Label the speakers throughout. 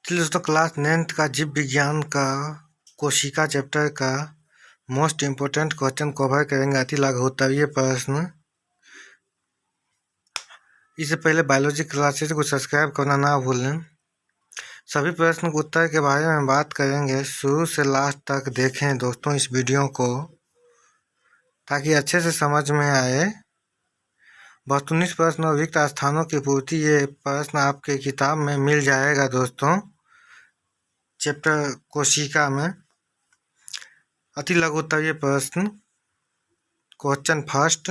Speaker 1: चलिए दोस्तों, class 9th का जीव विज्ञान का कोशिका चैप्टर का मोस्ट इम्पोर्टेंट क्वेश्चन कवर करेंगे। अति लघुत्तरीय प्रश्न। इससे पहले बायोलॉजी क्लासेस को सब्सक्राइब करना ना भूलें। सभी प्रश्न के उत्तर के बारे में बात करेंगे। शुरू से लास्ट तक देखें दोस्तों इस वीडियो को, ताकि अच्छे से समझ में आए। वस्तुनिष्ठ प्रश्न और रिक्त स्थानों की पूर्ति, ये प्रश्न आपके किताब में मिल जाएगा दोस्तों, चैप्टर कोशिका में। अति लघुत्तरीय प्रश्न। क्वेश्चन फर्स्ट,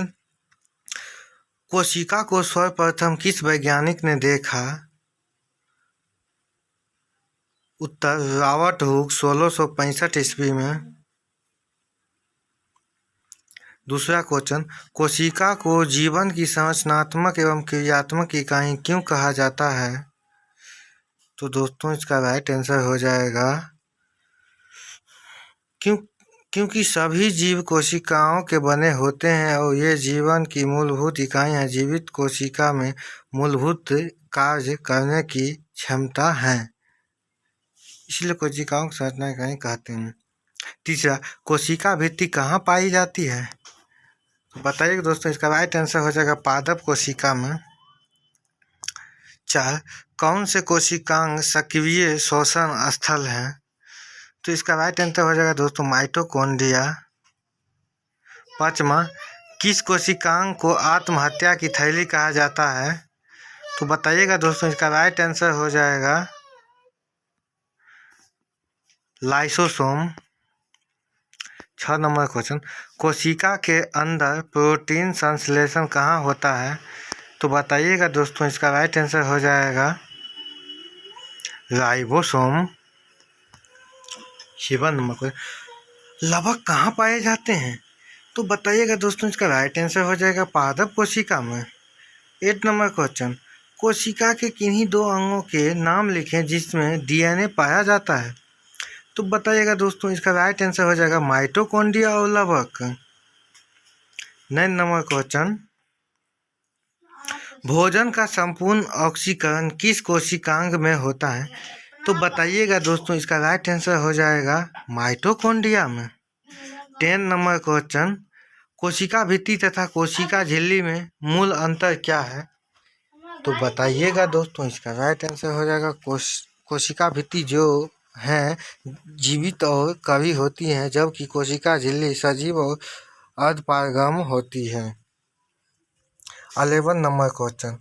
Speaker 1: कोशिका को सर्वप्रथम किस वैज्ञानिक ने देखा? उत्तर, रॉबर्ट हुक 1665 ईस्वी में। दूसरा क्वेश्चन, कोशिका को जीवन की संरचनात्मक एवं क्रियात्मक इकाई क्यों कहा जाता है? तो दोस्तों इसका राइट आंसर हो जाएगा क्योंकि सभी जीव कोशिकाओं के बने होते हैं और ये जीवन की मूलभूत इकाइयां जीवित कोशिका में मूलभूत कार्य करने की क्षमता है, इसलिए कोशिकाओं को संरचना इकाई कहते हैं। तीसरा, कोशिका भित्ति कहाँ पाई जाती है? तो बताइए दोस्तों, इसका राइट आंसर हो जाएगा पादप कोशिका में। 4, कौन से कोशिकांग सक्रिय श्वसन स्थल है? तो इसका राइट आंसर हो जाएगा दोस्तों माइटोकॉन्ड्रिया। 5वां, किस कोशिकांग को आत्महत्या की थैली कहा जाता है? तो बताइएगा दोस्तों, इसका राइट आंसर हो जाएगा लाइसोसोम। 6 नंबर क्वेश्चन, कोशिका के अंदर प्रोटीन संश्लेषण कहाँ होता है? तो बताइएगा दोस्तों, इसका राइट आंसर हो जाएगा राइबोसोम। 7 नंबर क्वेश्चन, लवक कहाँ पाए जाते हैं? तो बताइएगा दोस्तों, इसका राइट आंसर हो जाएगा पादप कोशिका में। 8 नंबर क्वेश्चन, कोशिका के किन्हीं 2 अंगों के नाम लिखें जिसमें डीएनए पाया जाता है? तो बताइएगा दोस्तों, इसका राइट आंसर हो जाएगा माइटोकॉन्ड्रिया और लवक। 9 नंबर क्वेश्चन, भोजन का संपूर्ण ऑक्सीकरण किस कोशिकांग में होता है? तो बताइएगा दोस्तों, इसका राइट आंसर हो जाएगा माइटोकॉन्ड्रिया में। 10 नंबर क्वेश्चन, कोशिका भित्ति तथा कोशिका झिल्ली में मूल अंतर क्या है? तो बताइएगा दोस्तों, इसका राइट आंसर हो जाएगा कोशिका भित्ति जो है जीवित और कवि होती हैं, जबकि कोशिका झिल्ली सजीव और अर्धपारगम होती है। 11 नंबर क्वेश्चन,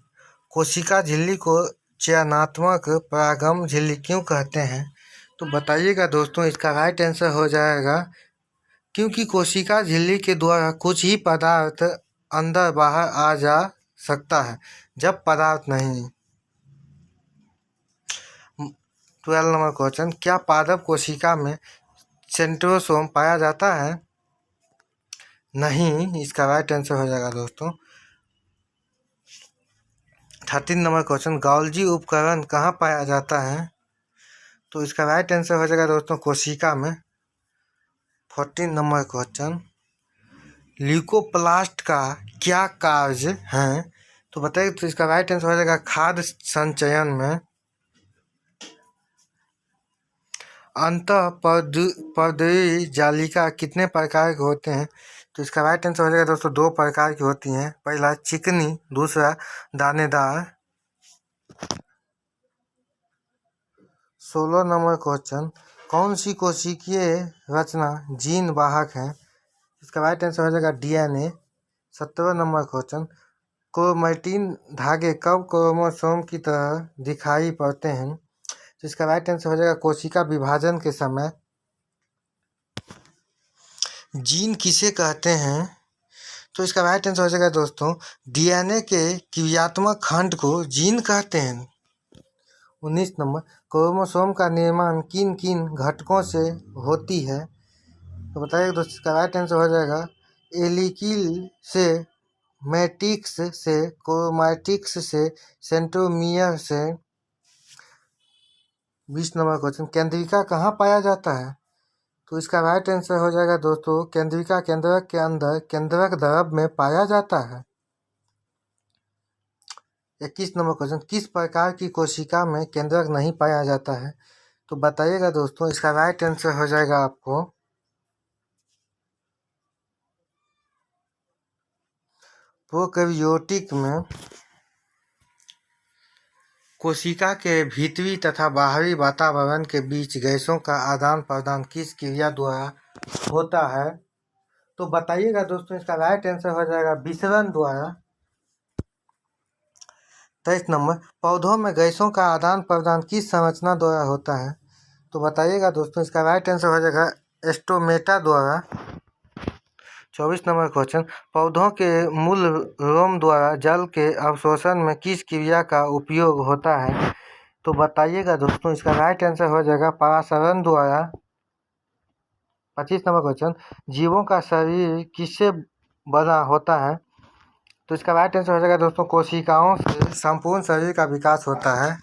Speaker 1: कोशिका झिल्ली को चयनात्मक परागम झिल्ली क्यों कहते हैं? तो बताइएगा दोस्तों, इसका राइट आंसर हो जाएगा क्योंकि कोशिका झिल्ली के द्वारा कुछ ही पदार्थ अंदर बाहर आ जा सकता है, जब पदार्थ नहीं। 12 नंबर क्वेश्चन, क्या पादप कोशिका में सेंट्रोसोम पाया जाता है? नहीं, इसका राइट आंसर हो जाएगा दोस्तों 13 नंबर क्वेश्चन, गॉल्जी उपकरण कहाँ पाया जाता है? तो इसका राइट आंसर हो जाएगा दोस्तों कोशिका में। 14 नंबर क्वेश्चन, ल्यूकोप्लास्ट का क्या कार्य है? तो बताइए, तो इसका राइट आंसर हो जाएगा खाद्य संचयन में। अंतःपर्दीय जालिका कितने प्रकार के होते हैं? तो इसका राइट आंसर हो जाएगा दोस्तों 2 प्रकार की होती हैं। पहला चिकनी, दूसरा दानेदार। 16 नंबर क्वेश्चन, कौन सी कोशिकीय रचना जीन वाहक है? इसका राइट आंसर हो जाएगा डीएनए। 17 नंबर क्वेश्चन, क्रोमैटिन धागे कब क्रोमोसोम की तरह दिखाई पड़ते हैं? तो इसका राइट आंसर हो जाएगा कोशिका विभाजन के समय। जीन किसे कहते हैं? तो इसका राइट आंसर हो जाएगा दोस्तों डीएनए के क्रियात्मक खंड को जीन कहते हैं। 19 नंबर, क्रोमोसोम का निर्माण किन किन घटकों से होती है? तो बताइए दोस्तों, इसका राइट आंसर हो जाएगा एलिकिल से, मैट्रिक्स से, क्रोमैटिक्स से, सेंट्रोमियर से। 20 नंबर क्वेश्चन, केंद्रिका कहाँ पाया जाता है? तो इसका राइट आंसर हो जाएगा दोस्तों केंद्रिका केंद्रक के अंदर केंद्रक द्रव में पाया जाता है। 21 नंबर क्वेश्चन, किस प्रकार की कोशिका में केंद्रक नहीं पाया जाता है? तो बताइएगा दोस्तों, इसका राइट आंसर हो जाएगा आपको प्रोकैरियोटिक में कोशिका के भीतरी तथा बाहरी वातावरण के बीच गैसों का आदान प्रदान किस क्रिया द्वारा होता है? तो बताइएगा दोस्तों, इसका राइट आंसर हो जाएगा विसरण द्वारा। 23 नंबर, पौधों में गैसों का आदान प्रदान किस संरचना द्वारा होता है? तो बताइएगा दोस्तों, इसका राइट आंसर हो जाएगा स्टोमेटा द्वारा। 24 नंबर क्वेश्चन, पौधों के मूल रोम द्वारा जल के अवशोषण में किस क्रिया का उपयोग होता है? तो बताइएगा दोस्तों, इसका राइट आंसर हो जाएगा परासरण द्वारा। 25 नंबर क्वेश्चन, जीवों का शरीर किससे बना होता है? तो इसका राइट आंसर हो जाएगा दोस्तों कोशिकाओं से संपूर्ण शरीर का विकास होता है।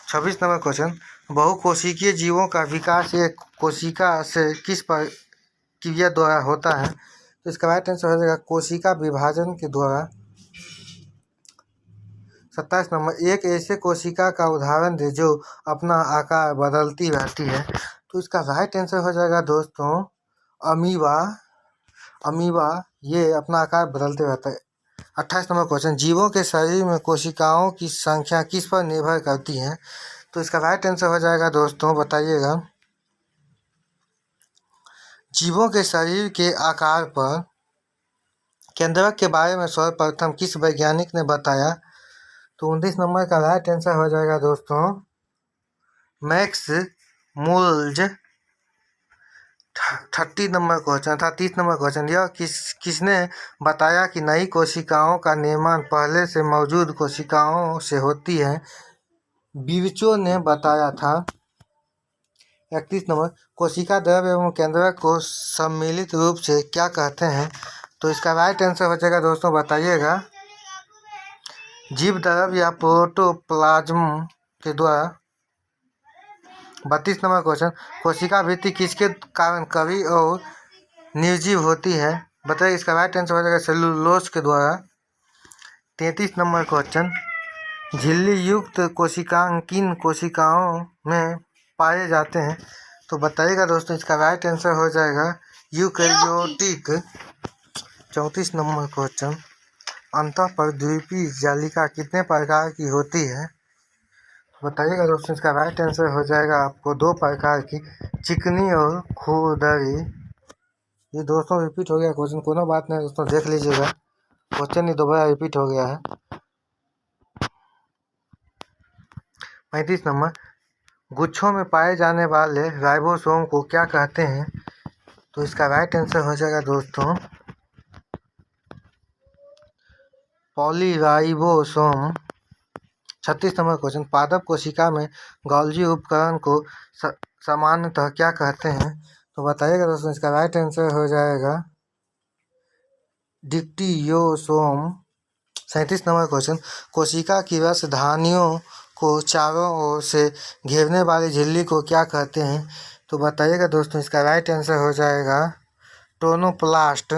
Speaker 1: 26 नंबर क्वेश्चन, बहुकोशिकीय जीवों का विकास एक कोशिका से किस क्रिया द्वारा होता है? तो इसका राइट आंसर हो जाएगा कोशिका विभाजन के द्वारा। 27 नंबर, एक ऐसे कोशिका का उदाहरण दे जो अपना आकार बदलती रहती है। तो इसका राइट आंसर हो जाएगा दोस्तों अमीबा। अमीबा ये अपना आकार बदलते रहता है। 28 नंबर क्वेश्चन, जीवों के शरीर में कोशिकाओं की संख्या किस पर निर्भर करती है? तो इसका राइट आंसर हो जाएगा दोस्तों, बताइएगा, जीवों के शरीर के आकार पर। केंद्रक के बारे में सर्वप्रथम किस वैज्ञानिक ने बताया? तो 29 नंबर का राइट आंसर हो जाएगा दोस्तों मैक्स मूल्ज। 30 नंबर क्वेश्चन, यह किसने बताया कि नई कोशिकाओं का निर्माण पहले से मौजूद कोशिकाओं से होती है? बिरचो ने बताया था। 31 नंबर, कोशिका द्रव्य एवं केंद्रक को सम्मिलित रूप से क्या कहते हैं? तो इसका राइट आंसर हो जाएगा दोस्तों, बताइएगा, जीव द्रव्य या प्रोटोप्लाज्म के द्वारा। 32 नंबर क्वेश्चन, कोशिका भित्ति किसके कारण कवि और निर्जीव होती है? बताइए, इसका राइट आंसर हो जाएगा सेलुलोज के द्वारा। 33 नंबर क्वेश्चन, झिल्ली युक्त कोशिकांग किन कोशिकाओं में पाए जाते हैं? तो बताइएगा दोस्तों, इसका राइट आंसर हो जाएगा यूकैरियोटिक। 34 नंबर क्वेश्चन, अंतःपर्द्वीपी जालिका कितने प्रकार की होती है? बताइएगा दोस्तों, इसका राइट आंसर हो जाएगा आपको 2 प्रकार की, चिकनी और खुरदरी। ये दोस्तों रिपीट हो गया क्वेश्चन, कोनो बात नहीं दोस्तों, देख लीजिएगा, क्वेश्चन ही दोबारा रिपीट हो गया है। 35 नंबर, गुच्छों में पाए जाने वाले राइबोसोम को क्या कहते हैं? तो इसका राइट आंसर हो जाएगा दोस्तों पॉलीराइबोसोम। 36 नंबर क्वेश्चन, पादप कोशिका में गोल्जी उपकरण को सामान्यतः क्या कहते हैं? तो बताइएगा दोस्तों, इसका राइट आंसर हो जाएगा डिक्टियोसोम। 37 नंबर क्वेश्चन, कोशिका की रस धानियों को चारों ओर से घेरने वाली झिल्ली को क्या कहते हैं? तो बताइएगा दोस्तों, इसका राइट आंसर हो जाएगा टोनोप्लास्ट।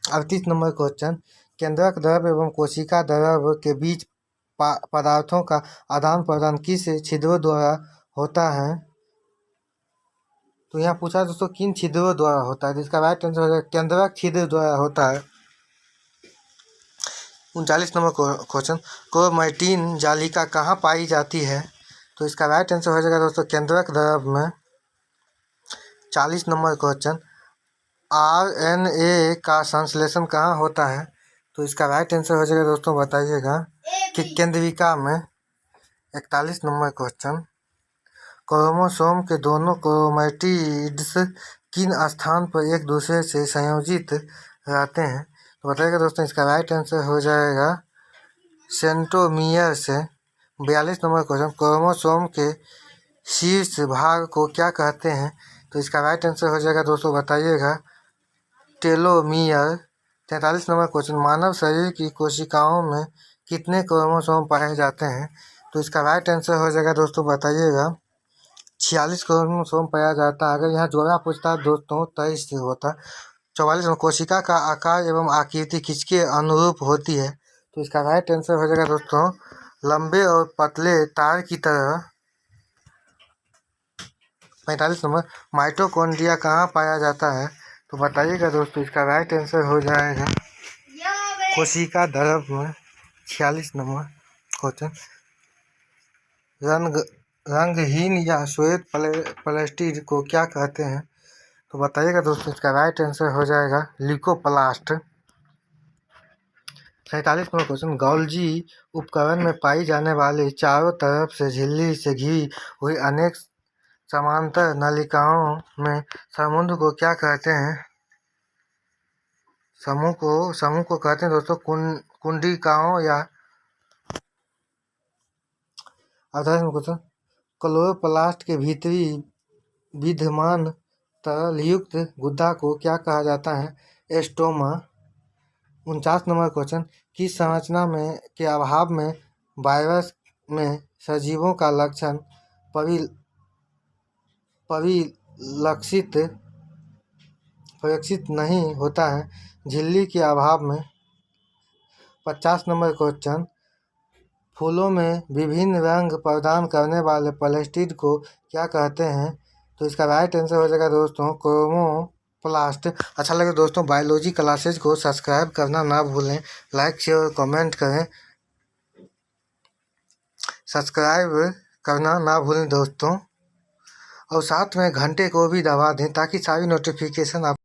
Speaker 1: 38 नंबर क्वेश्चन, केंद्रक द्रव्य एवं कोशिका द्रव्य के बीच पदार्थों का आदान प्रदान किस छिद्रों द्वारा होता है? तो यहाँ पूछा दोस्तों किन छिद्रों द्वारा होता है? जिसका राइट आंसर हो जाएगा केंद्रक छिद्र द्वारा होता है। 39 नंबर क्वेश्चन, क्रोमैटिन जालिका कहाँ पाई जाती है? तो इसका राइट आंसर हो जाएगा दोस्तों केंद्रक द्रव्य में। 40 नंबर क्वेश्चन, RNA का संश्लेषण कहाँ होता है? तो इसका राइट आंसर हो जाएगा दोस्तों, बताइएगा, कि केंद्रिका में। 41 नंबर क्वेश्चन, क्रोमोसोम के दोनों क्रोमैटिड्स किन स्थान पर एक दूसरे से संयोजित रहते हैं? तो बताइएगा दोस्तों, इसका राइट आंसर हो जाएगा सेंट्रोमियर से। 42 नंबर क्वेश्चन, क्रोमोसोम के शीर्ष भाग को क्या कहते हैं? तो इसका राइट आंसर हो जाएगा दोस्तों, बताइएगा, टेलोमियर। 43 नंबर क्वेश्चन, मानव शरीर की कोशिकाओं में कितने क्रोमोसोम पाए जाते हैं? तो इसका राइट आंसर हो जाएगा दोस्तों, बताइएगा, 46 क्रोमोसोम पाया जाता है। अगर यहाँ जोड़ा पूछता है दोस्तों 23 से होता। 44 में कोशिका का आकार एवं आकृति किसके अनुरूप होती है? तो इसका राइट आंसर हो जाएगा दोस्तों लंबे और पतले तार की तरह। 45 नंबर, माइटोकॉन्ड्रिया कहाँ पाया जाता है? तो बताइएगा दोस्तों, इसका राइट आंसर हो जाएगा कोशिका द्रव में। 46 नंबर क्वेश्चन, रंगहीन या श्वेत प्लास्टिड को क्या कहते हैं? तो बताइएगा दोस्तों, इसका राइट आंसर हो जाएगा ल्यूकोप्लास्ट। 47 नंबर क्वेश्चन, गॉल्जी उपकरण में पाई जाने वाली चारों तरफ से झिल्ली से घिरी हुई अनेक समांतर नलिकाओं में समूह को क्या कहते हैं? समूह को कहते हैं दोस्तों कुंडिकाओं या। 48 नंबर क्वेश्चन, क्लोरोप्लास्ट के भीतरी विद्यमान तरलयुक्त गुदा को क्या कहा जाता है? एस्टोमा। 49 नंबर क्वेश्चन, किस संरचना में के अभाव में वायरस में सजीवों का लक्षण परिलक्षित नहीं होता है? झिल्ली के अभाव में। 50 नंबर क्वेश्चन, फूलों में विभिन्न रंग प्रदान करने वाले प्लास्टिड को क्या कहते हैं? तो इसका राइट आंसर हो जाएगा दोस्तों क्रोमोप्लास्ट। अच्छा लगे दोस्तों, बायोलॉजी क्लासेज को सब्सक्राइब करना ना भूलें, लाइक शेयर और कमेंट करें। सब्सक्राइब करना ना भूलें दोस्तों, और साथ में घंटे को भी दबा दें ताकि सारी नोटिफिकेशन आप